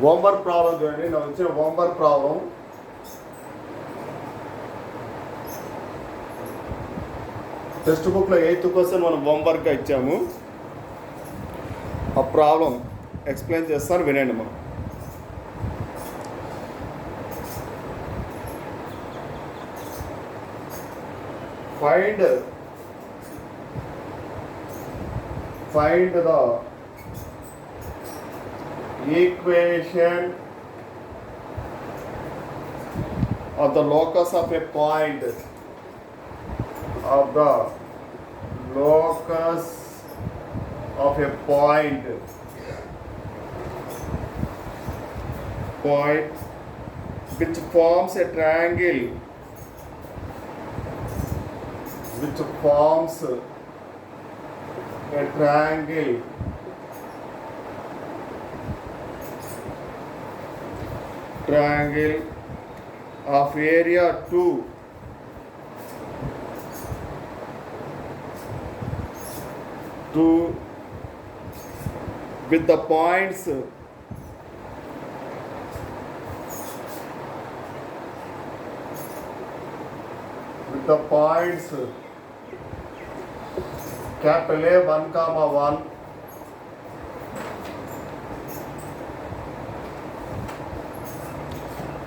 Homework problem చూడండి. నాకు వచ్చిన హోంవర్క్ ప్రాబ్లం టెక్స్ట్ బుక్లో 8th క్వశ్చన్ మనం హోంవర్క్గా ఇచ్చాము. ఆ ప్రాబ్లం ఎక్స్ప్లెయిన్ చేస్తాను, వినండి. మనం find the equation of the locus of a point which forms a triangle of area 2 with the points capital A 1, 1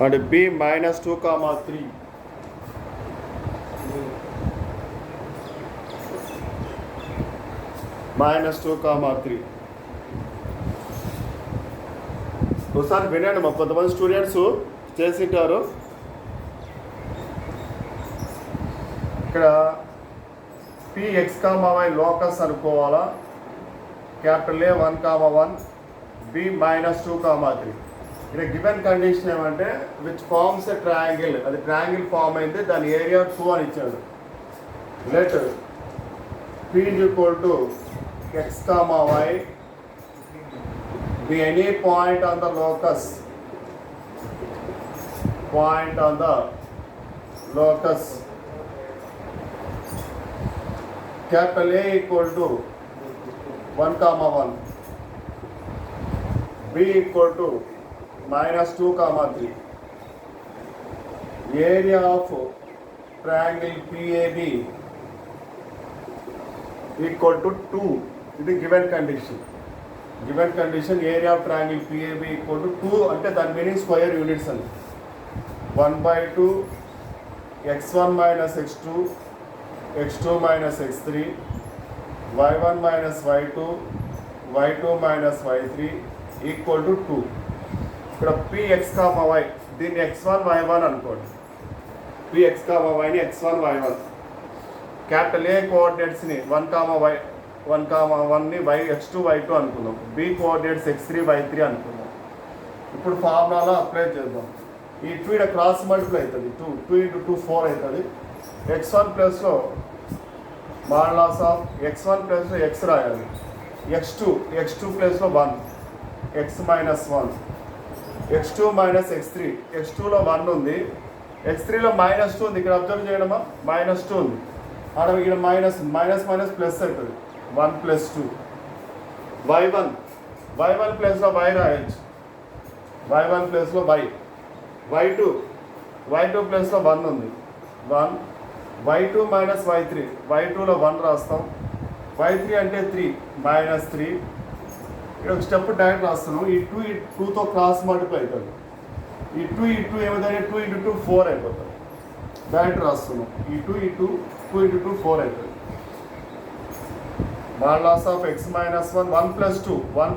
and B -2, 3. -2, 3. ఒకసారి వినండి. మా కొంతమంది స్టూడెంట్స్ చేసింటారు. ఇక్కడ Px, y లోకస్ అనుకోవాలా. Capital A 1, 1 B -2, 3. ఇక్కడ గివెన్ కండిషన్ ఏమంటే which forms a triangle, అది ట్రయాంగిల్ ఫామ్ అయితే దాని ఏరియా 2 అని ఇచ్చాడు. Let P = x, y be any point on the locus capital A = 1, 1 B = -2, 3. Area of triangle PAB = 2. ఇది given condition. Area of triangle PAB = 2 అంటే దాని meaning square units అని. 1/2 x1 - x2 x2 - x3 y1 - y2 y2 - y3 = 2. ఇక్కడ Px, y దీన్ని x1 y1 అనుకోండి. Px, yని x1 y1. Capital A కోఆర్డినేట్స్ని 1, 1ని x2 y2 అనుకుందాం. B coordinates x3 y3 అనుకుందాం. ఇప్పుడు ఫార్ములా అప్లై చేద్దాం. ఈ 2 ఇక్కడ క్రాస్ మల్టిప్లై అవుతుంది. 2 × 2 4 అవుతుంది. x1 ప్లస్లో మాడ్లాస్ ఆఫ్ x1 ప్లస్లో x రాయాలి. x2 ప్లస్లో 1 x -1 x2 - x3 x2లో 1 ఉంది, x3లో -2 ఉంది. ఇక్కడ అబ్జర్వ్ చేయడమా, -2 ఉంది. ఆడ ఇక్కడ మైనస్ ప్లస్ అవుతుంది. 1 + 2 y1 ప్లస్లో y రాయొచ్చు. y1 ప్లస్లో y2 ప్లస్లో 1 ఉంది. 1 y2 - y3 y2లో 1 రాస్తాం. y3 అంటే 3 -3. ఇక్కడ ఒక స్టెప్ డైరెక్ట్ రాస్తున్నాం. ఈ 2తో క్రాస్ మల్టిప్లై అవుతుంది. ఈ 2 ఏమైందంటే 2 × 2 4 అయిపోతుంది. డైరెక్ట్ రాస్తున్నాం. ఈ 2 × 2 4 అవుతుంది. మాడ్లాస్ ఆఫ్ x - 1 1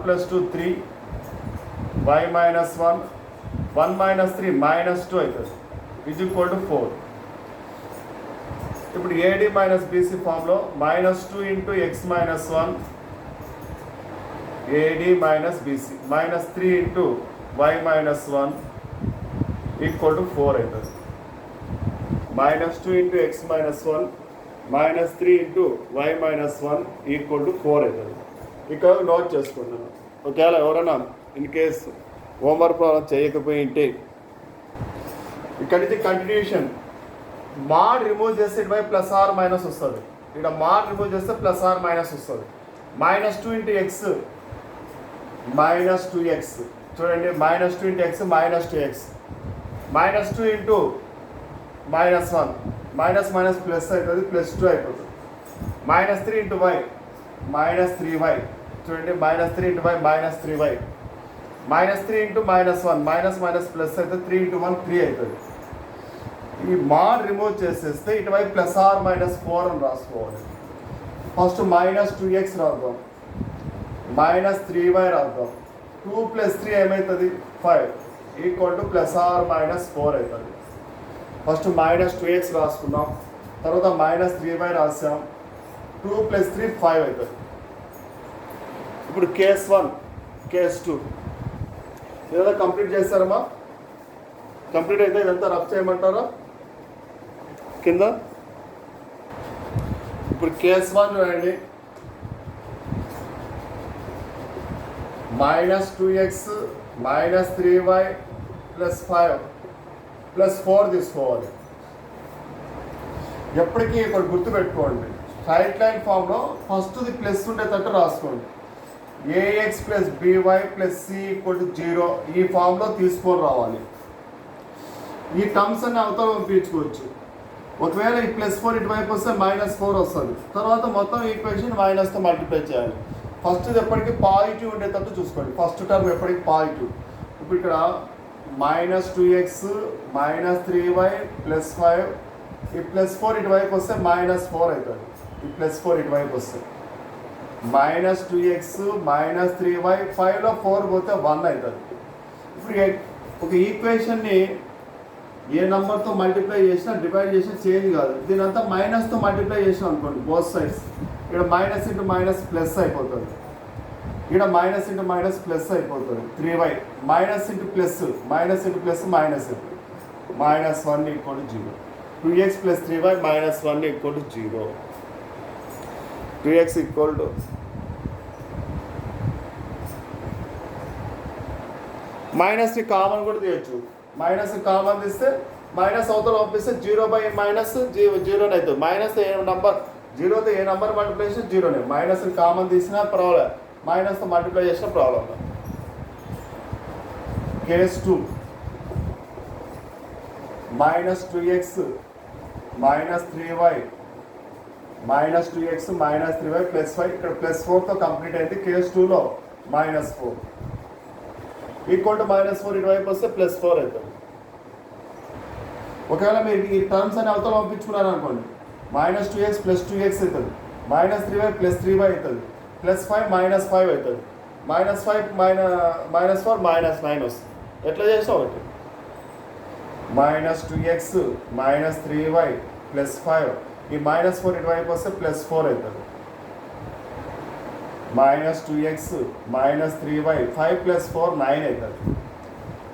+ 2 3 y - 1 1 - 3 -2 అవుతుంది. = 4. ఇప్పుడు AD - BC ఫామ్లో -2 × x - 1 AD - BC -3 × y - 1 = 4 అవుతుంది. -2 × x - 1 -3 × y - 1 = 4 అవుతుంది. ఇక్కడ నోట్ చేసుకుంటున్నాను. ఒకవేళ ఎవరైనా ఇన్ కేస్ హోంవర్క్ ప్రాబ్లం చేయకపోయింటే ఇక్కడ నుంచి కంటిన్యూషన్ మాడ్ రిమూవ్ చేస్తే ఇటువైపు +or- వస్తుంది. ఇక్కడ మాడ్ రిమూవ్ చేస్తే +or- వస్తుంది. -2 × x -2x చూడండి -2 into X -2x, -2 into -1, minus minus plus అవుతుంది, +2 అయిపోతుంది. -3 ఇంటూ y -3y, చూడండి -3 into y -3y, -3 into -1, minus minus plus అయితే 3 ఇంటూ 1 3 అవుతుంది. ఈ మాడ్ రిమూవ్ చేసేస్తే ఇటువైపు +r-4 అని రాసుకోవాలి. ఫస్ట్ -2x రాద్దాం, -3y రాద్దాం. 2 + 3 ఏమవుతుంది 5 ఈక్వల్ టు +r-4 అవుతుంది. ఫస్ట్ -2x రాసుకున్నాం, తర్వాత -3y రాసాం, 2 + 3 5 అవుతుంది. ఇప్పుడు కేస్ 1 కేస్ 2 ఇదంతా కంప్లీట్ చేస్తారమ్మా. కంప్లీట్ అయితే ఇదంతా రఫ్ చేయమంటారా కింద. ఇప్పుడు కేస్ 1 చూడండి, -2x -3y +5 +4 తీసుకోవాలి. ఎప్పటికీ ఇక్కడ గుర్తుపెట్టుకోండి, స్ట్రైట్ లైన్ ఫామ్లో ఫస్ట్ది ప్లస్ ఉండేటట్టు రాసుకోండి. ax + by + c = 0 ఈ ఫామ్లో తీసుకొని రావాలి. ఈ టర్మ్స్ అన్ని అవతల పంపించుకోవచ్చు. ఒకవేళ ఈ +4 ఇటువైపు వస్తే -4 వస్తుంది. తర్వాత మొత్తం ఈక్వేషన్ మైనస్తో మల్టిప్లై చేయాలి. ఫస్ట్ది ఎప్పటికీ పాజిటివ్ ఉండేటట్టు చూసుకోండి, ఫస్ట్ టర్మ్ ఎప్పటికీ పాజిటివ్. ఇప్పుడు ఇక్కడ -2x -3y +5, ఈ +4 ఇటువైపు వస్తే -4 అవుతుంది. ఈ +4 ఇటువైపు వస్తే -2x -3y, 5లో 4 పోతే 1 అవుతుంది. ఇప్పుడు ఒక ఈక్వేషన్ని ఏ నెంబర్తో మల్టిప్లై చేసినా డివైడ్ చేసినా చేంజ్ కాదు. దీని అంతా మైనస్తో మల్టిప్లై చేసినాం అనుకోండి, బోత్ సైడ్స్. ఇక్కడ -* ప్లస్ అయిపోతుంది, ఇక్కడ -* ప్లస్ అయిపోతుంది. 3y -* plus -1 = 0. 2x + 3y -1 = 0. 2x = మైనస్ని common కూడా తీయచ్చు. మైనస్ కామన్ తీస్తే మైనస్ అవతల పంపిస్తే 0/-0 అవుతుంది. మైనస్ ఏ నెంబర్ 0తో ఏ నెంబర్ మల్టిప్లై చేసినా 0నే. మైనస్ని కామన్ తీసినా ప్రాబ్లం, మైనస్తో మల్టిప్లై చేసిన problem. Case 2 -2x -3y -2x -3y +5, ఇక్కడ +4తో కంప్లీట్ అయింది. కేస్ 2లో -4 ఈక్వల్ టు -4 ఇటువైపు వస్తే +4 అవుతుంది. ఒకవేళ మీరు ఈ టర్మ్స్ అని అవతల పంపించుకున్నారు అనుకోండి, -2x + 2x అవుతుంది, -3y + 3y అవుతుంది, +5 -5 అవుతుంది, -5 -4 -9 వస్తుంది. ఎట్లా చేసినా ఒకటి. -2x -3y +5, ఈ -4 ఇటువైపు వస్తే +4 అవుతుంది. -2x -3y 5 + 4 9 అవుతుంది.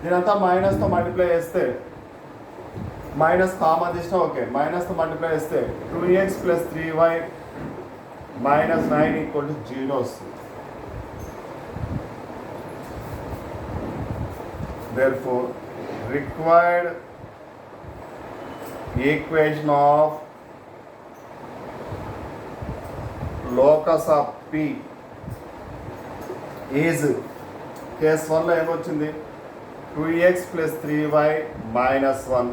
దీనంతా మైనస్తో మల్టిప్లై చేస్తే మైనస్ కామన్ తీసినా ఓకే, మైనస్తో మల్టిప్లై చేస్తే 2x + 3y -9 = 0 వస్తుంది. Therefore, required equation of locus of P is case 1లో ఏమొచ్చింది 2x + 3y -1,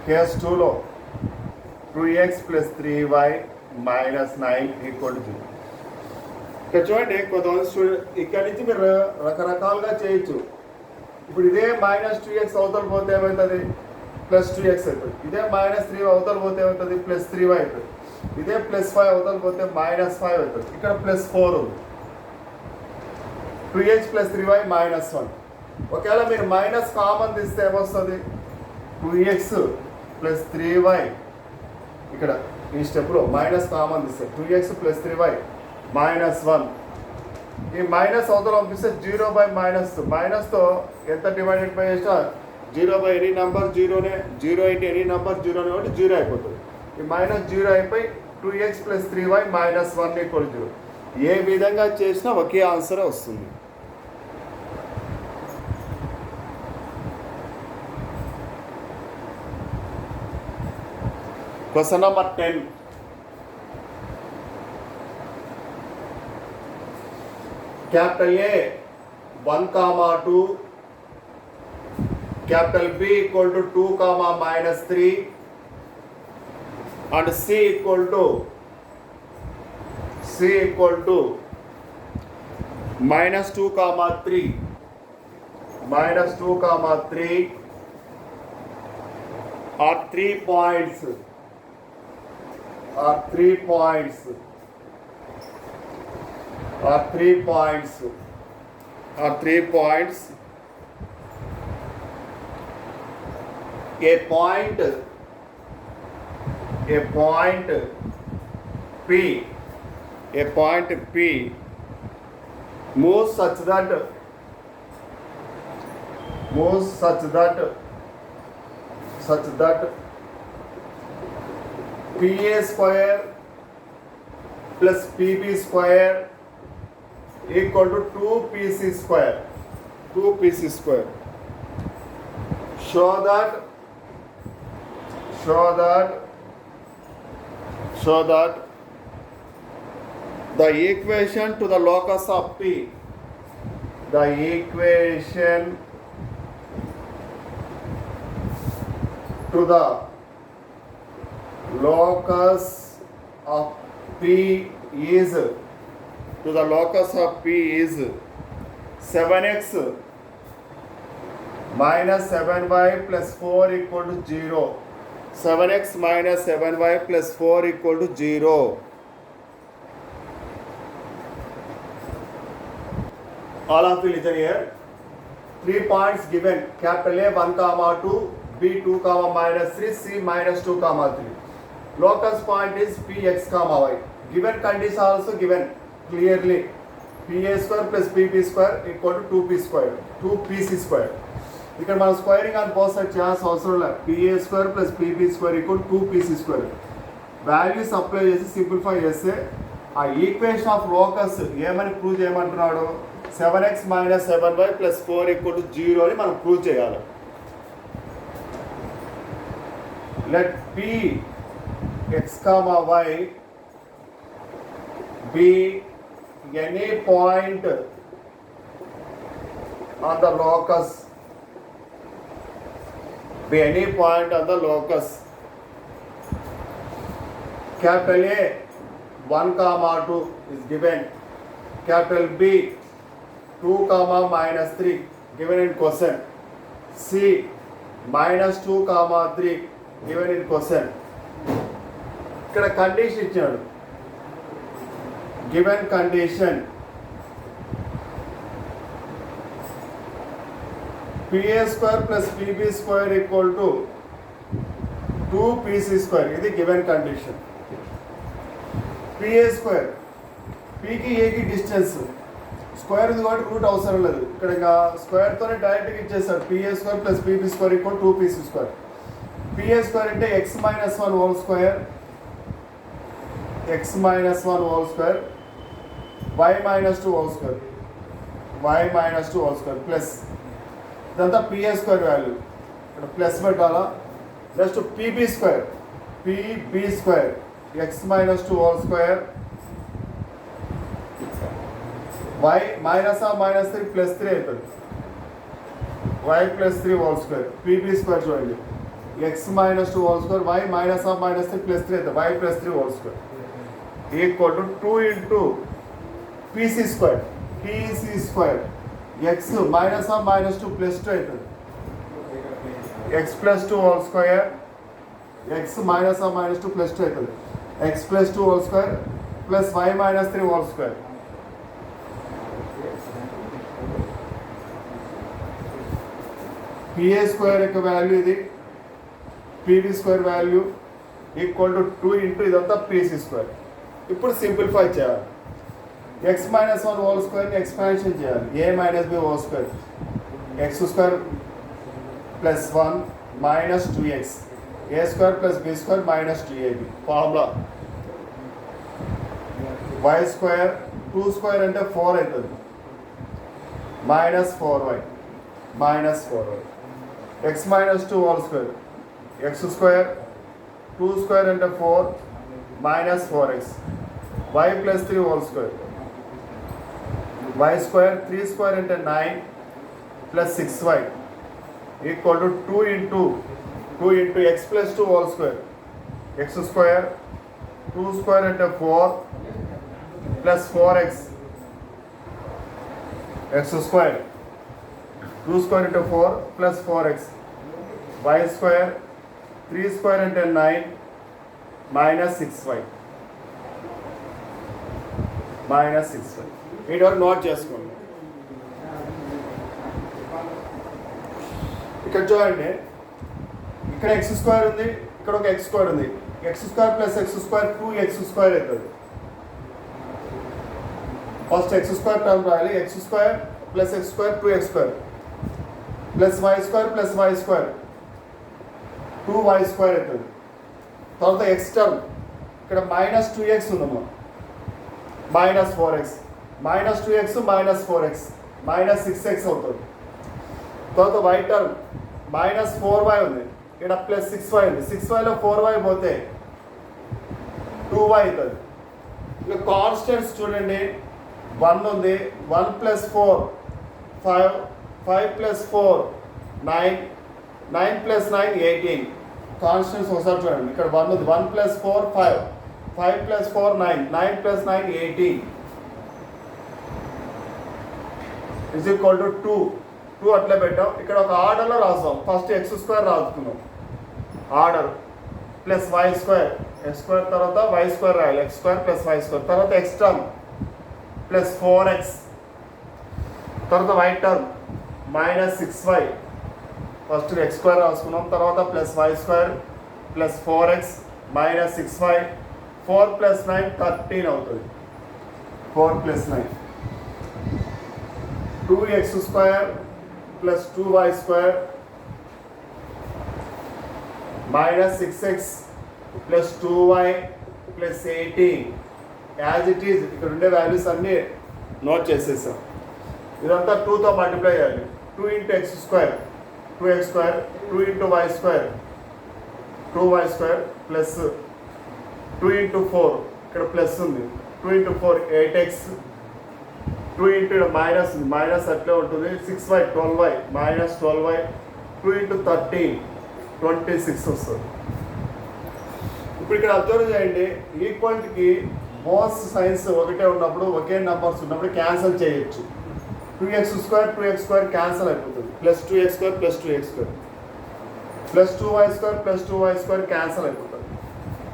కేస్ 2లో 2x + 3y -9 = 0. ఇక్కడ చూడండి, కొంతమంది ఇక్కడ నుంచి మీరు రకరకాలుగా చేయొచ్చు. ఇప్పుడు ఇదే -2x అవతల పోతే ఏమవుతుంది +2x అవుతుంది. ఇదే -3y అవతల పోతే ఏమవుతుంది +3y అవుతుంది. ఇదే +5 అవతల పోతే -5 అవుతుంది. ఇక్కడ +4 ఉంది. 2x + 3y -1. ఒకవేళ మీరు మైనస్ కామన్ తీస్తే ఏమొస్తుంది 2x + 3y, ఇక్కడ ఈ స్టెప్లో మైనస్ కామన్ తీస్తే 2x + 3y -1. ఈ మైనస్ అవతల పంపిస్తే 0/-2, మైనస్తో ఎంత డివైడెడ్ బై చేసినా 0/, ఎనీ నెంబర్ 0నే, 0 × ఎనీ నెంబర్ 0నే, కాబట్టి 0 అయిపోతుంది. ఈ -0 అయిపోయి 2x + 3y -1 = 0. ఏ విధంగా చేసినా ఒకే ఆన్సరే వస్తుంది. Question number 10. Capital A 1 comma 2, capital B equal to 2 comma minus 3, and C equal to minus 2 comma 3, are 3 points, A point P moves such that PA square plus PB square equal to 2PC square. Show that the equation to the locus of P, is 7x minus 7y plus 4 equal to 0. 7x minus 7y plus 4 equal to 0. All of you listen here. 3 points given. Capital A 1 comma 2, B 2 comma minus 3, C minus 2 comma 3. Locus point is Px comma y. Given condition also given clearly. PA square plus PP square equal to 2PC square. ఇక్కడ మనం squaring on both side చేయాల్సిన అవసరం లేదు. PA square plus PP square equal 2PC square. Values apply చేసి simplify చేస్తే ఆ equation of locus ఏమని prove చేయమంటున్నాడు? 7x minus 7y plus 4 equal to 0 అని మనం ప్రూవ్ చేయాలి. Let P x comma y be any point on the locus. Capital A 1 comma 2 is given. Capital B 2 comma minus 3 given in question. C minus 2 comma 3 given in question. ఇక్కడ condition ఇచ్చాడు. Given condition PA square plus PB square equal to 2PC square. ఇది given condition. PA square Pకి Aకి distance square ఇది కాబట్టి route అవసరం లేదు. ఇక్కడ ఇంకా స్క్వేర్తోనే డైరెక్ట్గా ఇచ్చేస్తాడు. PA square plus PB square equal 2PC square. PA square అంటే x minus 1 whole square, x minus 1 whole square, y minus 2 whole square, plus ఇదంతా PA స్క్వేర్ వాల్యూ. ఇక్కడ ప్లస్ పెట్టాలా. Next PB square x minus 2 whole square, y minus 3 plus 3 అవుతుంది. y plus 3 whole square. PB square చూడండి, x minus 2 whole square, y minus 3 plus 3 అవుతుంది. y plus 3 whole square equal to 2 into PC square x minus 2 plus 2 అవుతుంది. x plus 2 whole square, x minus 2 plus 2 అవుతుంది. x plus 2 whole square plus y minus 3 whole square. PA square యొక్క value ఇది, PB square value equal to 2 into ఇదంతా PC square. ఇప్పుడు simplify చేయాలి. x minus 1 whole స్క్వేర్ని expansion చేయాలి. A minus B whole square, x square plus 1 minus 2x, A square plus B square minus 2AB. Formula y square 2 square అంటే 4 అవుతుంది, -4y. x minus 2 whole square, x square 2 square అంటే 4 -4x, y plus 3 whole square y square 3 square into 9 plus 6y equal to 2 into x plus 2 whole square. X square 2 square into 4 plus 4x. X square 2 square into 4 plus 4x. Y square 3 square into 9 minus 6y. Minus 6y. ఇది వరకు note చేసుకోండి. ఇక్కడ చూడండి, ఇక్కడ X square ఉంది, ఇక్కడ ఒక x square ఉంది. X square plus x square 2x square అవుతుంది. ఫస్ట్ ఎక్స్ స్క్వేర్ టర్మ్ రాయాలి. X square plus x square 2x square plus why square plus why square 2y square అవుతుంది. తర్వాత ఎక్స్ టర్మ్ ఇక్కడ minus 2x ఉందమ్మా, minus 4x, minus 2x minus 4x minus 6x అవుతుంది. తర్వాత y term minus 4y ఉంది, ఇక్కడ plus 6y ఉంది. 6yలో 4y పోతే 2y అవుతుంది. ఇక కాన్స్టెంట్స్ చూడండి, 1 ఉంది, 1 ప్లస్ 4 5, 5 ప్లస్ 4 9, 9 ప్లస్ 9 18. కాన్స్టెంట్స్ ఒకసారి చూడండి, ఇక్కడ 1 ఉంది, 1 plus 4 5, 5 plus 4 9, 9 plus 9 18 is equal to 2 అట్లా పెట్టాం. ఇక్కడ ఒక ఆర్డర్లో రాస్తాం. ఫస్ట్ ఎక్స్ స్క్వేర్ రాసుకున్నాం order plus why square, x square తర్వాత వై స్క్వేర్ రాయాలి, x square plus why square. తర్వాత ఎక్స్ టర్మ్ ప్లస్ 4x, తర్వాత y term minus 6y. First x square రాసుకున్నాం, తర్వాత plus why square plus 4x minus 6y. 4 plus 9 13 అవుతుంది. 4 plus 9 2x square plus 2y square minus 6x plus 2y plus 18 as it is. ఇక్కడ ఉండే values అన్నీ note చేసేసాం. ఇదంతా 2తో multiply చేయాలి. 2 into x square 2x square, 2 into y square 2y square plus 2 into 4 ఇక్కడ plus ఉంది, 2 ఇంటూ 4 8x, 2 ఇంటూ మైనస్ ఉంది, మైనస్ అట్లే ఉంటుంది, 6y 12y minus 12y, 2 into 13 26 వస్తుంది. ఇప్పుడు ఇక్కడ అబ్జర్వ్ చేయండి, ఈక్వల్కి బోత్ సైన్స్ ఒకటే ఉన్నప్పుడు, ఒకే నెంబర్స్ ఉన్నప్పుడు క్యాన్సిల్ చేయొచ్చు. 2x square 2x square cancel అయిపోతుంది, plus 2x square plus 2x square plus 2y square plus 2y square cancel అయిపోతుంది.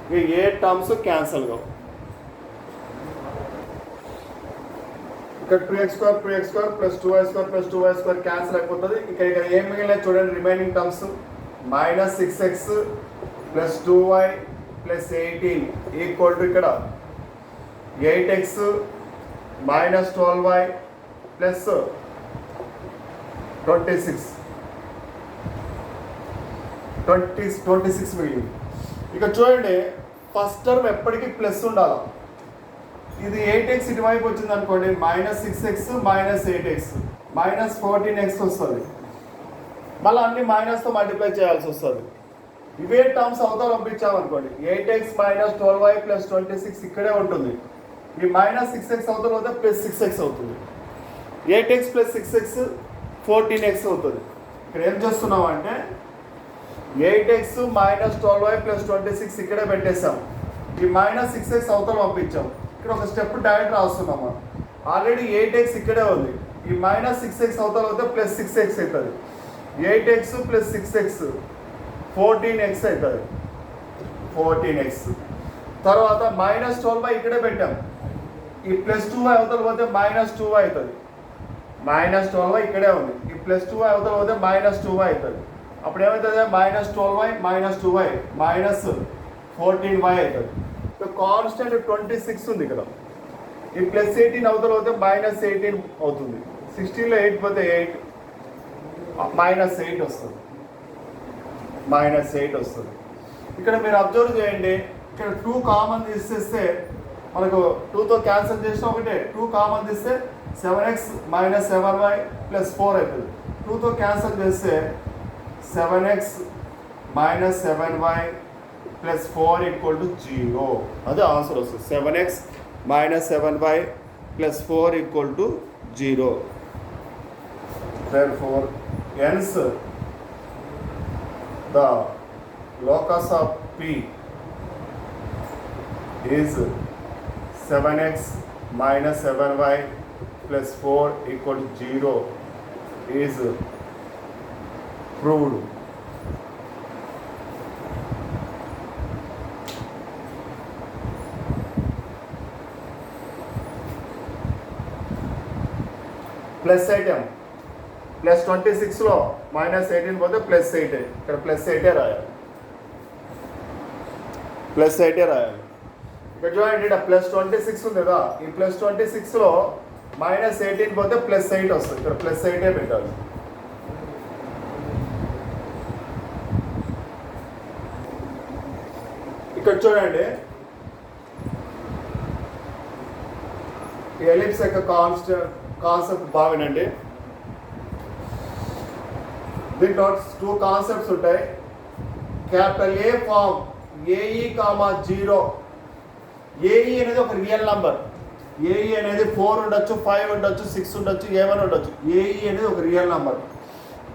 ఇక ఏ టర్మ్స్ క్యాన్సిల్ కావు. ఇక్కడ 2x square 2x square plus 2y square plus 2y square cancel అయిపోతుంది. ఇక్కడ ఏం మిగిలిన చూడండి, remaining terms minus 6x plus 2y plus 18 equal to ఇక్కడ 8x మైనస్ 12y ప్లస్ 26 మిగిలింది. ఇక చూడండి, ఫస్ట్ టర్మ్ ఎప్పటికీ ప్లస్ ఉండాలి. ఇది 8x ఇటువైపు వచ్చింది అనుకోండి, minus 6x minus 8x minus 14x వస్తుంది. మళ్ళీ అన్ని మైనస్తో మల్టిప్లై చేయాల్సి వస్తుంది. ఇవే టర్మ్స్ అవతల పంపించామనుకోండి, 8x మైనస్ 12y ప్లస్ 26 ఇక్కడే ఉంటుంది. ఈ మైనస్ 6x అవతల పోతే ప్లస్ 6x అవుతుంది. 8x ప్లస్ 6x 14x అవుతుంది. ఇక్కడ ఏం చేస్తున్నాం అంటే 8x మైనస్ 12y ప్లస్ 26 ఇక్కడే పెట్టేసాం. ఈ మైనస్ 6x అవతల పంపించాం. ఇక్కడ ఒక స్టెప్ డైరెక్ట్ రాస్తున్నాము. ఆల్రెడీ 8x ఇక్కడే ఉంది. ఈ మైనస్ 6x అవతల పోతే ప్లస్ 6x అవుతుంది. 8x ప్లస్ 6x 14x అవుతుంది. 14x తర్వాత మైనస్ 12y ఇక్కడే పెట్టాం. ఈ ప్లస్ 2y అవతల పోతే మైనస్ 2y అవుతుంది. మైనస్ 12y ఇక్కడే ఉంది. ఈ ప్లస్ 2y అవతల పోతే మైనస్ 2y అవుతుంది. అప్పుడు ఏమవుతుంది, minus 12y minus 2y minus 14y అవుతుంది. కాన్స్టెంట్ 26 ఉంది ఇక్కడ. ఈ ప్లస్ 18 అవతల పోతే మైనస్ 18 అవుతుంది. 16లో 8 పోతే 8 మైనస్ 8 వస్తుంది. మైనస్ 8 వస్తుంది. ఇక్కడ మీరు అబ్జర్వ్ చేయండి, ఇక్కడ 2 కామన్ తీసేస్తే మనకు 2తో క్యాన్సిల్ చేసిన ఒకటే, 2 కామన్ తీస్తే 7x మైనస్ 7y ప్లస్ 4 అవుతుంది. 2తో క్యాన్సిల్ చేస్తే 7x minus 7y plus 4 equal to 0. అదే ఆన్సర్ వస్తుంది. 7x minus 7y plus 4 equal to 0. Therefore, hence the locus of P is 7x minus 7y plus 4 equal to 0 is proved. Plus item plus 26లో minus 18 పోతే plus 8 ఇక్కడ plus 8 రాయాలి, plus 8 రాయాలి. ఇక్కడ చూడండి ఇక్కడ ప్లస్ 26 ఉంది కదా, ఈ ప్లస్ 26లో మైనస్ 18 పోతే ప్లస్ 8 వస్తుంది, ఇక్కడ ప్లస్ 8 పెట్టాలి. ఇక్కడ చూడండి ఈ ఎలిప్స్ యొక్క కాన్సెప్ట్ బాగానండి. దీంట్లో 2 కాన్సెప్ట్స్ ఉంటాయి. Capital A form A E comma 0. A E అనేది ఒక రియల్ నంబర్. ఏఈ అనేది 4 ఉండొచ్చు, 5 ఉండొచ్చు, 6 ఉండొచ్చు, ఏమైనా ఉండొచ్చు. ఏఈ అనేది ఒక real number.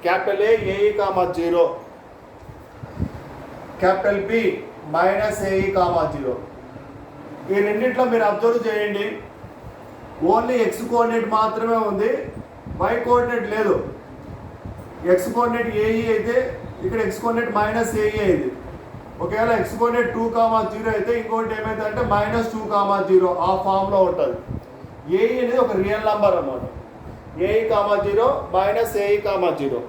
Capital A A E comma 0. Capital B minus AE comma 0. ఈ రెండింటిలో మీరు అబ్జర్వ్ చేయండి, ఓన్లీ ఎక్స్ కోఆర్డినేట్ మాత్రమే ఉంది, వై కోఆర్డినేట్ లేదు. ఎక్స్ కోఆర్డినేట్ ఏఈ అయితే ఇక్కడ ఎక్స్ కోఆర్డినేట్ మైనస్ ఏఈ అయింది. ఒకవేళ ఎక్స్ కోఆర్డినేట్ 2,0 అయితే ఇంకోటి ఏమైతే అంటే మైనస్ 2,0 ఆ ఫామ్లో ఉంటుంది. ఏఈ అనేది ఒక రియల్ నంబర్ అన్నమాట. AE comma 0 minus AE comma 0.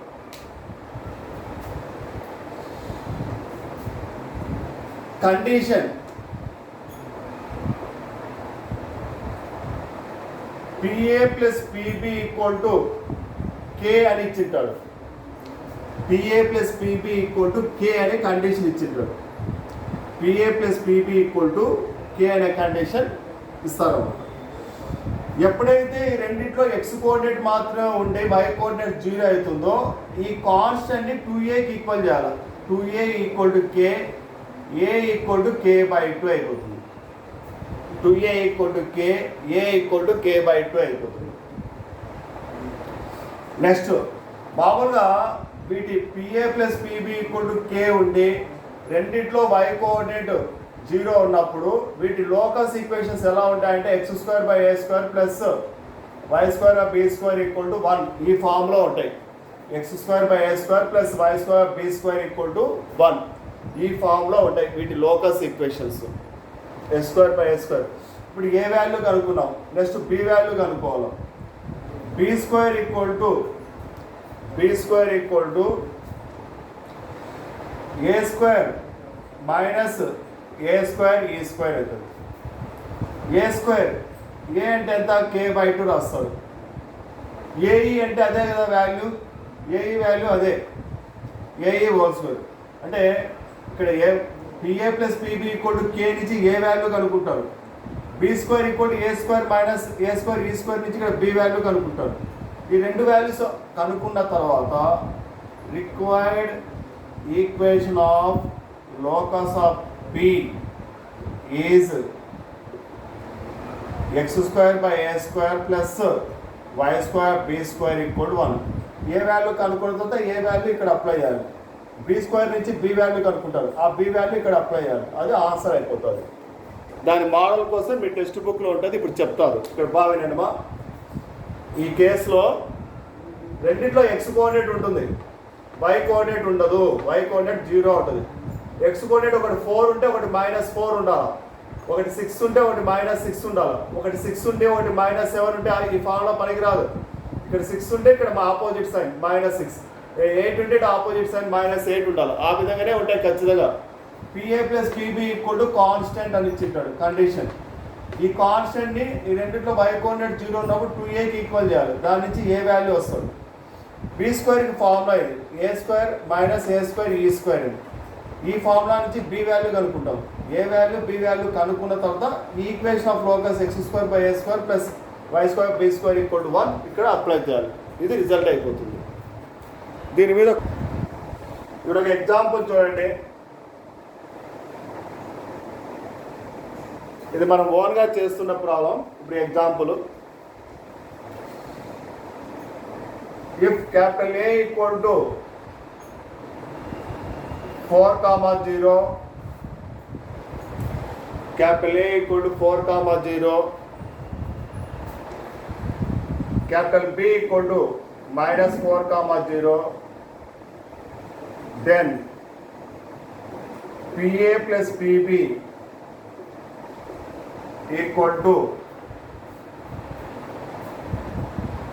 Condition PA plus PB equal to K అని ఇచ్చింటాడు. PA plus PB equal to K అనే కండిషన్ ఇచ్చింటాడు. PA plus PB equal to K అనే కండిషన్ ఇస్తారు. ఎప్పుడైతే ఈ రెండింటిలో ఎక్స్ కోఆర్డినేట్ మాత్రమే ఉండే వై కోఆర్డినేట్ 0 అవుతుందో ఈ కాన్స్టెంట్ని 2aకి ఈక్వల్ చేయాలి. 2a equal to K, A equal to K by 2 అయిపోతుంది. 2a equal to K, A equal to K by 2 అయిపోతుంది. నెక్స్ట్ మామూలుగా వీటి PA plus PB equal to K ఉండి రెండిట్లో వై కోఆర్డినేట్ 0 ఉన్నప్పుడు వీటి లోకస్ ఈక్వేషన్స్ ఎలా ఉంటాయంటే x² by a² plus y² by b² equal to 1 ఈ ఫామ్లో ఉంటాయి. x² by a² plus y² b² equal to 1 ఈ ఫామ్లో ఉంటాయి వీటి locus equations. x² by a². ఇప్పుడు ఏ వాల్యూ కనుక్కున్నాం, నెక్స్ట్ బి వాల్యూ కనుక్కోవాలి. b² equal to a² minus a² e² అవుతుంది. a² ఏ అంటే ఎంత, k బై 2 రాస్తారు. ఏఈ అంటే అదే కదా వాల్యూ, ఏఈ వాల్యూ అదే, ఏఈ హోల్ స్క్వేర్. అంటే ఇక్కడ PA plus PB equal to K నుంచి ఏ వాల్యూ కనుక్కుంటారు. b² equal to a² minus a² e² నుంచి ఇక్కడ బి వాల్యూ కనుక్కుంటారు. ఈ రెండు వాల్యూస్ కనుక్కున్న తర్వాత required equation of locus of P is x² by a² plus y² b² equal 1. A value కనుక్కున్న తర్వాత ఏ వాల్యూ ఇక్కడ అప్లై చేయాలి. b² నుంచి బి వాల్యూ కనుక్కుంటారు, ఆ బి వాల్యూ ఇక్కడ అప్లై చేయాలి, అది ఆన్సర్ అయిపోతుంది. దాని మోడల్ కోసం మీ టెక్స్ట్ బుక్లో ఉంటుంది, ఇప్పుడు చెప్తారు. ఇక్కడ బాగా వినండిమా. ఈ కేసులో రెండిట్లో ఎక్స్ కోఆర్డినేట్ ఉంటుంది, వై కోఆర్డినేట్ ఉండదు. వై కోఆర్డినేట్ 0 ఉంటుంది. ఎక్స్ కోఆర్డినేట్ ఒకటి 4 ఉంటే ఒకటి -4 ఉండాలి, ఒకటి 6 ఉంటే ఒకటి -6 ఉండాలి, ఒకటి 6 ఉంటే ఒకటి -7 ఉంటే ఈ ఫామ్లో పనికిరాదు. ఇక్కడ 6 ఉంటే ఇక్కడ మా ఆపోజిట్ సైన్ -6, 8 ఉంటే ఆపోజిట్ సైన్ -8 ఉండాలి. ఆ విధంగానే ఉంటాయి ఖచ్చితంగా. PA plus PB equal to constant అని ఇచ్చింటాడు కండిషన్. ఈ కాన్స్టెంట్ని ఈ రెండింటిలో వై కోఆర్డినేట్ 0 ఉన్నప్పుడు 2aకి ఈక్వల్ చేయాలి, దాని నుంచి ఏ వాల్యూ వస్తుంది. b²కి ఫార్ములా ఇది a² మైనస్ a² e² ఇది. ఈ ఫార్ములా నుంచి బి వాల్యూ కనుక్కుంటాం. ఏ వాల్యూ బి వాల్యూ కనుక్కున్న తర్వాత ఈ equation of locus x² by a² plus y² b² equal to 1 ఇక్కడ అప్లై చేయాలి. ఇది రిజల్ట్ అయిపోతుంది. దీని మీద ఇప్పుడు ఒక ఎగ్జాంపుల్ చూడండి. ఇది మనం ఓన్గా చేస్తున్న ప్రాబ్లం. ఇప్పుడు example if capital A equal to 4 comma 0, capital A equal to 4 comma 0, capital B equal to minus 4 comma 0, then PA plus PB equal to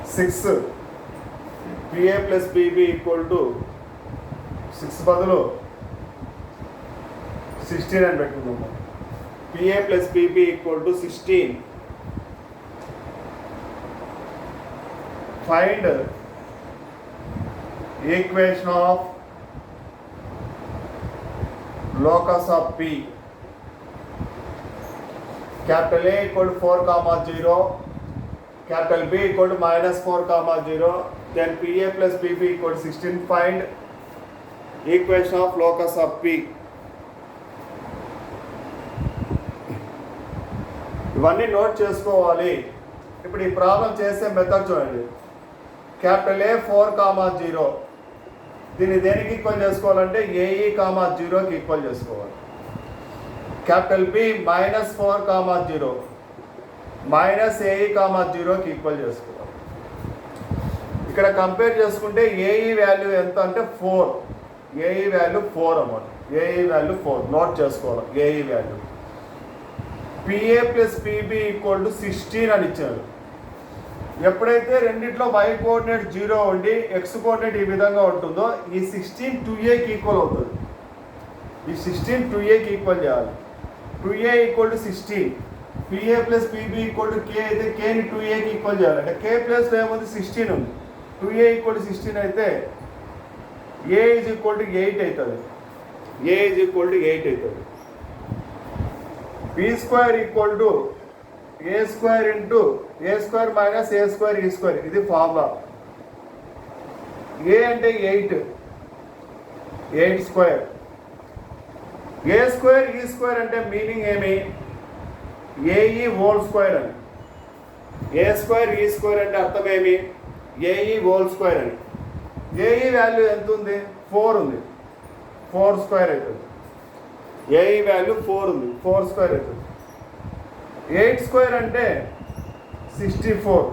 6. PA plus PB equal to 6 బదులు 16 అని పెట్టుకుందాము. PA plus PB equal to 16. Find equation of locus of P. Capital A equal to 4 comma 0, capital B equal to minus 4 comma 0, then PA plus PB equal to 16. Find equation of locus of P. ఇవన్నీ note చేసుకోవాలి. ఇప్పుడు ఈ problem చేసే method చూడండి. Capital ఏ 4 comma 0, దీన్ని దేనికి equal చేసుకోవాలంటే AE comma 0కి ఈక్వల్ చేసుకోవాలి. Capital B minus 4 comma 0 minus AE comma 0కి ఈక్వల్ చేసుకోవాలి. ఇక్కడ కంపేర్ చేసుకుంటే ఏఈ వాల్యూ ఎంత అంటే 4, ఏఈ వాల్యూ 4 అన్నమాట. ఏఈ వాల్యూ 4 నోట్ చేసుకోవాలి. AE value PA plus PB equal to 16 అని ఇచ్చారు. ఎప్పుడైతే రెండిట్లో y కోఆర్డినేట్ 0 ఉండి x కోఆర్డినేట్ ఈ విధంగా ఉంటుందో ఈ 16 2aకి ఈక్వల్ అవుతుంది. ఈ 16 2aకి ఈక్వల్ చేయాలి. 2a equal to 16, PA plus PB equal to k అయితే kని 2aకి ఈక్వల్ చేయాలి. అంటే k ప్లస్లో ఏముంది 16 ఉంది. 2a ఈక్వల్ టు 16 అయితే a ఈజ్ ఈక్వల్ టు 8 అవుతుంది. a ఈజ్ ఈక్వల్ టు 8 అవుతుంది. b square equal to a square into a square minus a square E square, ఇది ఫార్ములా. a అంటే 8 square, a square E square అంటే meaning ఏమి, AE whole square అని. a square E square అంటే అర్థం ఏమి, AE whole square అని. AE value ఎంత ఉంది, 4 ఉంది. 4 స్క్వేర్ అవుతుంది. ఏఈ వాల్యూ 4 ఉంది, 4 స్క్వేర్ అవుతుంది. 8 స్క్వేర్ అంటే 64,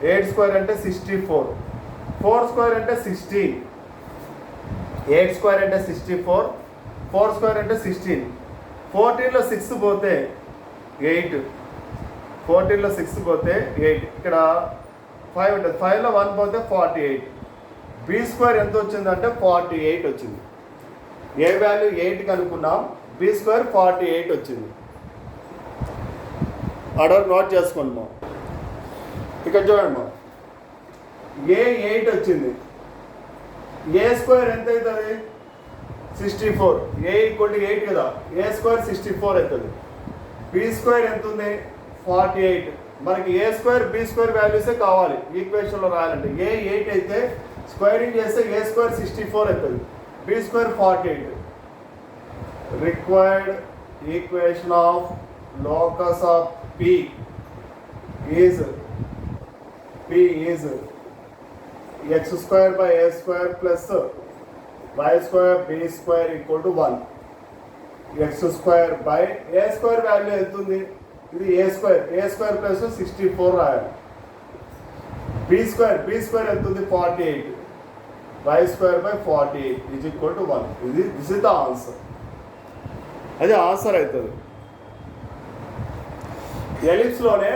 8 స్క్వేర్ అంటే 64, 4 స్క్వేర్ అంటే 16, 8 స్క్వేర్ అంటే 64, 4 స్క్వేర్ అంటే 16. 14లో 6 పోతే 8, 14లో 6 పోతే 8, ఇక్కడ 5 ఉంటుంది. 5లో 1 పోతే 48. b స్క్వేర్ ఎంత వచ్చిందంటే 48 వచ్చింది. ఏ వాల్యూ 8 కనుక్కున్నాం, b స్క్వేర్ 48 వచ్చింది. ఆర్డర్ నోట్ చేసుకోండి మా. ఇక్కడ చూడండి మా, ఏ 8 వచ్చింది. ఏ స్క్వేర్ ఎంత అవుతుంది 64, ఏ ఈక్వల్ టు 8 కదా, ఏ స్క్వేర్ 64 అవుతుంది. బి స్క్వేర్ ఎంత ఉంది 48. మనకి ఏ స్క్వేర్ బి స్క్వేర్ వాల్యూసే కావాలి ఈక్వేషన్లో రాయాలంటే. ఏ 8 అయితే స్క్వేరింగ్ చేస్తే ఏ స్క్వేర్ 64 అవుతుంది, B square 48. Required equation of locus of P is x square by a square plus y square b square equal to 1. x square by a square value ఎంత ఉంది, ఇది a square plus 64 రాయాలి. b square ఎంత ఉంది 48, y square by 48 is equal to 1. This is the answer. అది answer అవుతుంది. ఎలిప్స్లోనే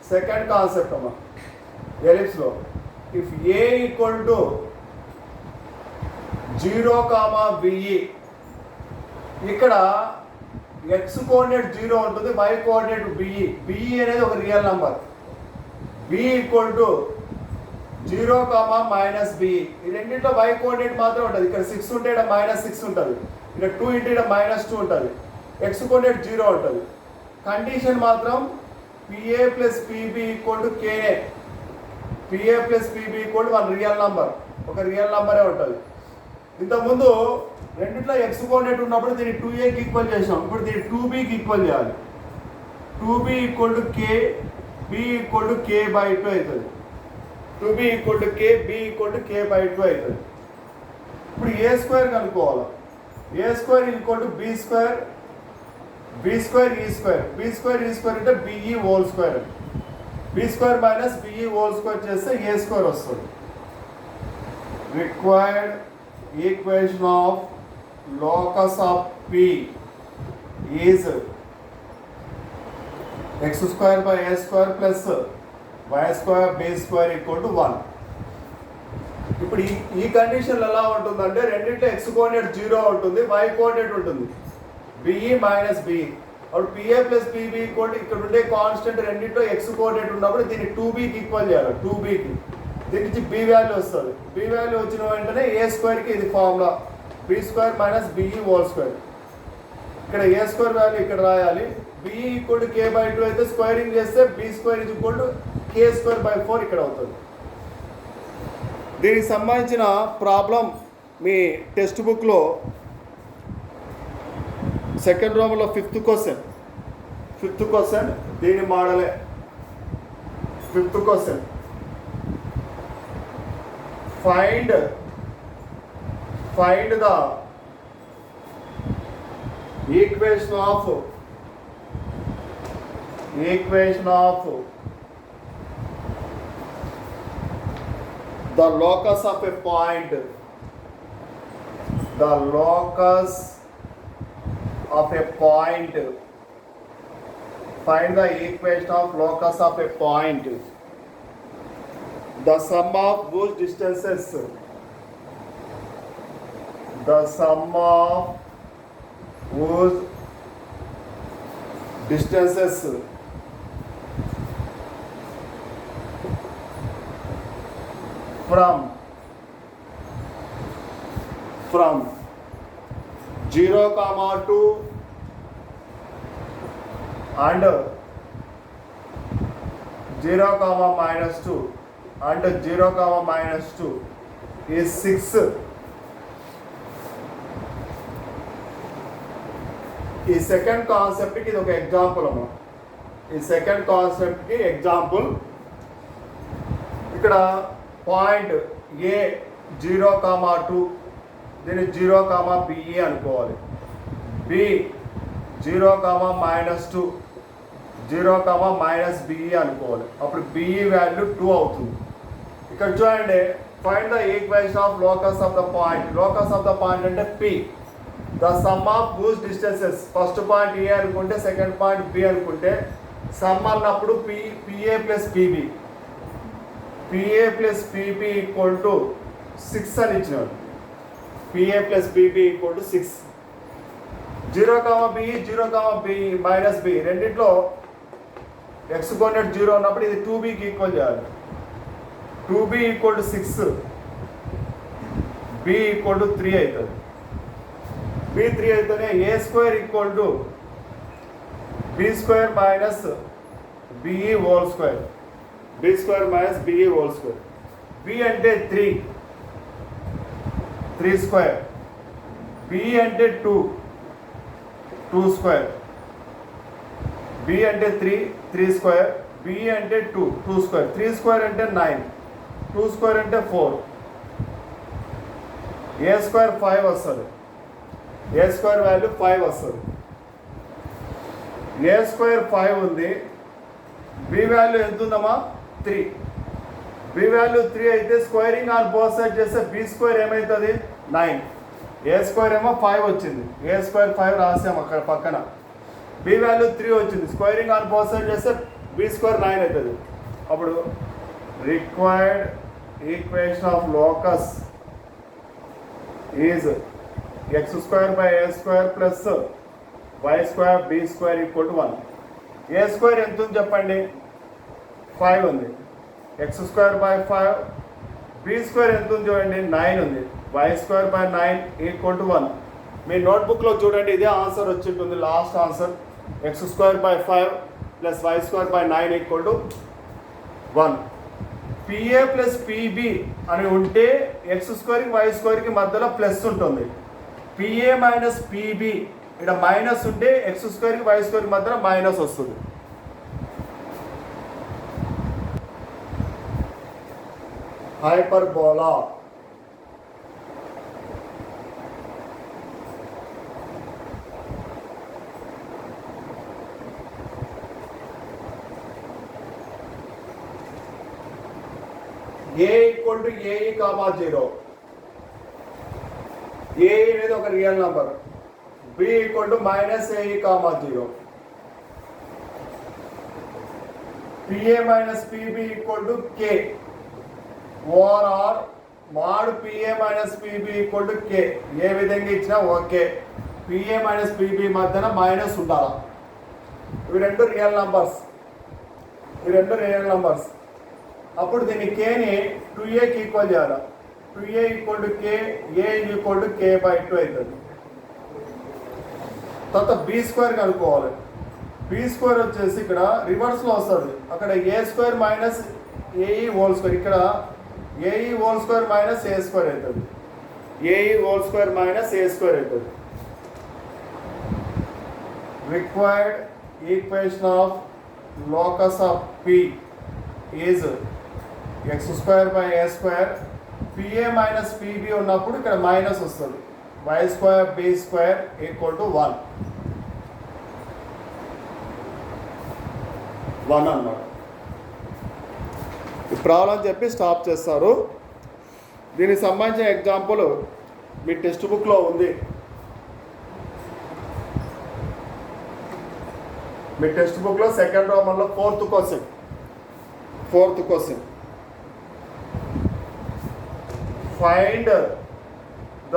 second concept అమ్మా. ఎలిప్స్లో if A equal to 0, BE, ఇక్కడ ఎక్స్ కోఆర్డినేట్ 0 ఉంటుంది, వై కోఆర్డినేట్ BE. BE అనేది ఒక real number. B equal to 0, BE. ఈ రెండింటిలో వై కోఆర్డినేట్ మాత్రం ఉంటుంది. ఇక్కడ 6 ఉంటే ఇక్కడ -6 ఉంటుంది, ఇక్కడ 2 ఇంటే ఇక్కడ -2 ఉంటుంది. ఎక్స్ కోఆర్డినేట్ 0 ఉంటుంది. కండిషన్ మాత్రం PA plus PB equal to KA. PA plus PB equal to 1 real number, ఒక రియల్ నంబరే ఉంటుంది. ఇంతకుముందు రెండిట్లో ఎక్స్ కోఆర్డినేట్ ఉన్నప్పుడు దీన్ని 2aకి ఈక్వల్ చేసాం, ఇప్పుడు దీన్ని 2bకి ఈక్వల్ చేయాలి. 2b equal to K, B equal to K/2 అవుతుంది. 2b equal to k, b equal to k by 2 అవుతుంది. ఇప్పుడు ఏ స్క్వేర్ కనుక్కోవాలి. A square equal to B square, B square E square, B square E square అంటే BE whole square, B square minus BE whole square చేస్తే A square వస్తుంది. Required equation of locus of P is X square by A square plus why square B square equal to 1. ఇప్పుడు ఈ కండిషన్లో ఎలా ఉంటుందంటే రెండింటిలో X coordinate 0 ఉంటుంది, Y coordinate ఉంటుంది, బిఈ మైనస్ బిఈ. అప్పుడు పిఏ ప్లస్ పీబీ ఈక్వల్ ఇక్కడ ఉండే కాన్స్టెంట్ రెండింటిలో ఎక్స్ కోఆర్డినేట్ ఉన్నప్పుడు దీన్ని 2bకి ఈక్వల్ చేయాలి. 2bకి దీని నుంచి బి వాల్యూ వస్తుంది. బి వాల్యూ వచ్చిన వెంటనే ఏ స్క్వేర్కి ఇది formula B square minus BE whole square. ఇక్కడ ఏ స్క్వేర్ వాల్యూ ఇక్కడ రాయాలి. BE equal to K by 2 అయితే స్క్వేరింగ్ చేస్తే B square is equal to K square by 4 ఇక్కడ అవుతుంది. దీనికి సంబంధించిన ప్రాబ్లం మీ టెక్స్ట్ బుక్లో సెకండ్ రోమ్లో ఫిఫ్త్ క్వశ్చన్ దీని మోడలే. Fifth question find the equation of the locus of a point, the locus of a point, find the equation of locus of a point, the sum of whose distances, the sum of whose distances from 0, 2 and 0, minus 2 and 0, minus 2 is 6. ఈ second కాన్సెప్ట్కి ఇది ఒక example అమ్మా. ఈ second కాన్సెప్ట్కి example. ఇక్కడ point ఏ 0, 2 దీన్ని 0, BE అనుకోవాలి. B 0, minus 2 0, minus BE అనుకోవాలి. అప్పుడు బిఈ వాల్యూ 2 అవుతుంది. ఇక్కడ చూడండి find the equation of locus of the point. Locus of the point అంటే P. The sum of whose distances. First point A అనుకుంటే సెకండ్ పాయింట్ బి అనుకుంటే sum అన్నప్పుడు PA plus PB, PA plus PB equal to 6 అని ఇచ్చినాడు. PA plus PB equal to 6. 0, BE 0, BE minus B రెండింటిలో X coordinate 0 ఉన్నప్పుడు ఇది 2bకి equal చేయాలి. 2b equal to 6, B equal to 3 అవుతుంది. బి 3 అయితేనే A square equal to B square minus BE whole square, B square minus BE whole square. B అంటే 3 square, BE అంటే 2 square, B అంటే 3 square, BE అంటే 2 square, 3 square అంటే 9, 2 square అంటే 4, ఏ square 5 వస్తుంది. ఏ square value 5 వస్తుంది. ఏ స్క్వేర్ 5 ఉంది. బి వాల్యూ ఎంత ఉందమ్మా 3. బి వాల్యూ 3 అయితే స్క్వేరింగ్ ఆన్ బోత్ సైడ్ చేస్తే బి స్క్వేర్ ఏమవుతుంది 9. ఏ స్క్వేర్ ఏమో 5 వచ్చింది. ఏ స్క్వేర్ 5 రాసాము అక్కడ పక్కన. బి వాల్యూ 3 వచ్చింది. స్క్వేరింగ్ ఆన్ బోత్ సైడ్ చేస్తే బి స్క్వేర్ 9 అవుతుంది. అప్పుడు required equation of locus is X square by A square plus why square B square equal to 1. A square ఎంత ఉంది చెప్పండి 5 ఉంది. X square by 5, B square ఎంత ఉంది చూడండి 9 ఉంది. Y square by 9 equal to 1. మీ నోట్బుక్లో చూడండి ఇదే ఆన్సర్ వచ్చింటుంది. Last answer X square by 5 plus why square by 9 equal to 1. PA plus PB అని ఉంటే ఎక్స్ స్క్వేర్కి వై స్క్వేర్కి మధ్యలో ప్లస్ ఉంటుంది. పిఏ మైనస్ పీబీ ఇక్కడ మైనస్ ఉంటే ఎక్స్ స్క్వేర్కి వై స్క్వేర్కి మధ్యలో మైనస్ వస్తుంది. hyperbola. A equal to AE comma 0. A అనేది ఒక real number. B equal to minus AE comma 0. PA minus PB equal to K. or mod PA minus PB equal to K. ఏ విధంగా ఇచ్చినా okay. PA minus PB మధ్యన minus ఉండాలి. ఇవి రెండు real numbers. అప్పుడు దీన్ని Kని 2Aకి ఈక్వల్ చేయాలి. 2A equal to K, A equal to K/2 అవుతుంది. తర్వాత B² కనుక్కోవాలి. B² వచ్చేసి ఇక్కడ రివర్స్లో వస్తుంది. అక్కడ A² minus AE whole square, ఇక్కడ AE whole square minus A² అవుతుంది. AE whole square minus A² అవుతుంది. Required equation of locus of P is x² by A². PA minus PB ఉన్నప్పుడు ఇక్కడ మైనస్ వస్తుంది. y² B² ఈక్వల్ టు 1 అన్నమాట. ఈ problem చెప్పి stop చేస్తారు. దీనికి సంబంధించిన ఎగ్జాంపుల్ మీ టెక్స్ట్ బుక్లో ఉంది. మీ టెక్స్ట్ బుక్లో సెకండ్ రోమన్లో fourth question find the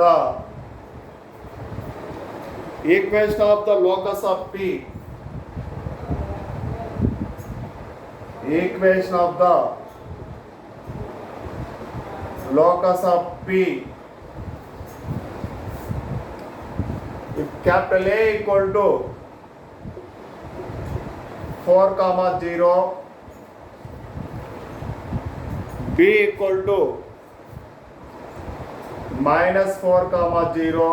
equation of the locus of P. Equation of the locus of P if capital A equal to 4,0, B equal to minus 4,0,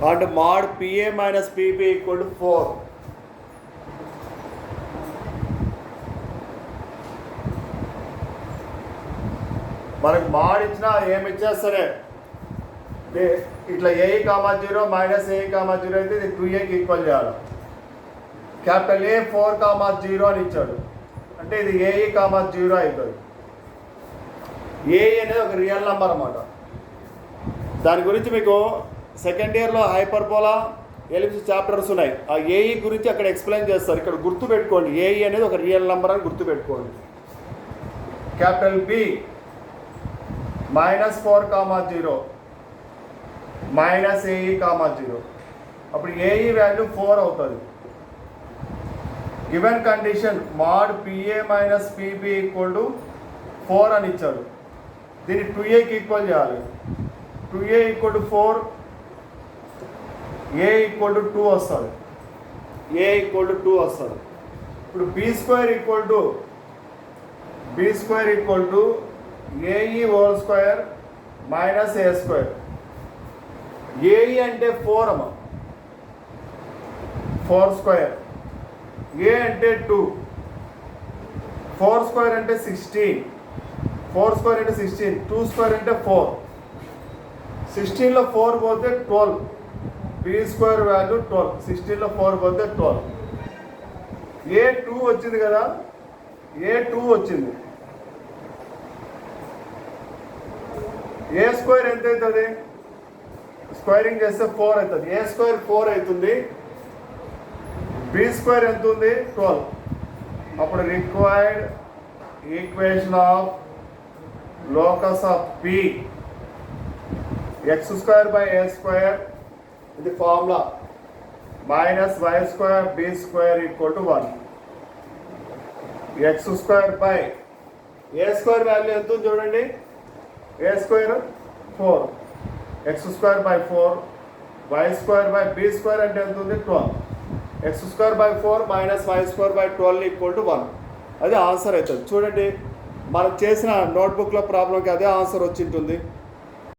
and mod PA minus PB equal to 4. మనకు mod ఇచ్చినా ఏమి ఇచ్చా సరే ఇట్లా AE, 0 minus AE, 0 అయితే ఇది 2Aకి equal చేయాలి. Capital A 4,0 అని ఇచ్చాడు అంటే ఇది AE, 0 అవుతుంది. AE అనేది ఒక రియల్ నెంబర్ అన్నమాట. దాని గురించి మీకు సెకండ్ ఇయర్లో హైపర్బోలా, ఎలిప్స్ చాప్టర్స్ ఉన్నాయి. ఆ AE గురించి అక్కడ ఎక్స్ప్లెయిన్ చేస్తారు. ఇక్కడ గుర్తుపెట్టుకోండి, AE అనేది ఒక రియల్ నెంబర్ అని గుర్తుపెట్టుకోండి. Capital B minus 4,0 minus AE, 0. అప్పుడు AE వాల్యూ 4 అవుతుంది. Given condition mod PA minus PB equal to 4 అని ఇచ్చారు. దీన్ని 2Aకి ఈక్వల్ చేయాలి. 2A equal to 4, A equal to 2 వస్తుంది. ఇప్పుడు B² equal to AE whole square minus A². AE అంటే 4 అమ్మ, 4². A అంటే 2, 4² అంటే 16, 4² అంటే 16, 2² అంటే 4. 16లో 4 పోతే 12, B² వాల్యూ 12. 16లో 4 పోతే 12. A2 వచ్చింది కదా, A2 వచ్చింది. A² ఎంత అవుతుంది? స్క్వేరింగ్ చేస్తే 4 అవుతుంది. A² 4 అవుతుంది. B² ఎంత ఉంది? 12. అప్పుడు required equation of locus of P x² by A², ఇది formula, minus y² B² equal to 1. x² by A² value ఎంత ఉంది చూడండి, A² 4, x² by 4, y² by B² అంటే ఎంత ఉంది 12. x² by 4 minus y² by 12 equal to 1. అది answer అవుతుంది. చూడండి మనం చేసిన నోట్బుక్లో ప్రాబ్లంకి అదే ఆన్సర్ వచ్చి ఉంటుంది.